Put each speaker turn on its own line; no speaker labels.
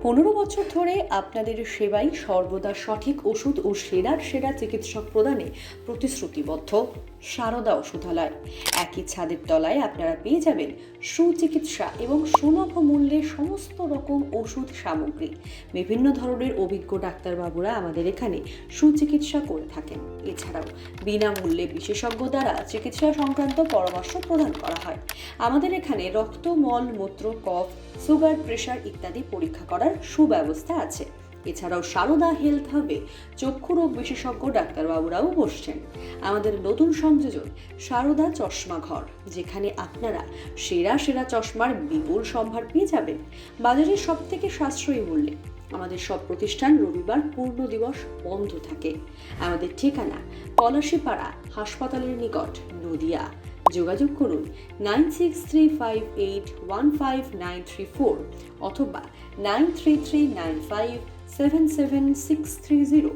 15 বছর ধরে আপনাদের সেবায় সর্বদা সঠিক ওষুধ ও সেরা চিকিৎসক প্রদানে প্রতিশ্রুতিবদ্ধ সারদা ওষুধালয়। একই ছাদের তলায় আপনারা পেয়ে যাবেন সুচিকিৎসা এবং সুলভ মূল্যে সমস্ত রকম ওষুধ সামগ্রী। বিভিন্ন ধরনের অভিজ্ঞ ডাক্তারবাবুরা আমাদের এখানে সুচিকিৎসা করে থাকেন। এছাড়াও বিনামূল্যে বিশেষজ্ঞ দ্বারা চিকিৎসা সংক্রান্ত পরামর্শ প্রদান করা হয়। আমাদের এখানে রক্ত, মল, মূত্র, কফ, সুগার, প্রেশার ইত্যাদি পরীক্ষা করার সুব্যবস্থা আছে। এছাড়াও সারদা হেলথ হাবে চক্ষু রোগ বিশেষজ্ঞ ডাক্তারবাবুরাও বসছেন। আমাদের নতুন সংযোজন সারদা চশমা ঘর, যেখানে আপনারা সেরা চশমার বিপুল সম্ভার পেয়ে যাবেন বাজারের সব থেকে সাশ্রয়ী মূল্যে। আমাদের সব প্রতিষ্ঠান রবিবার পূর্ণ দিবস বন্ধ থাকে। আমাদের ঠিকানা পলাশীপাড়া হাসপাতালের নিকট, নদিয়া। যোগাযোগ করুন 9635815934 অথবা 9339577630।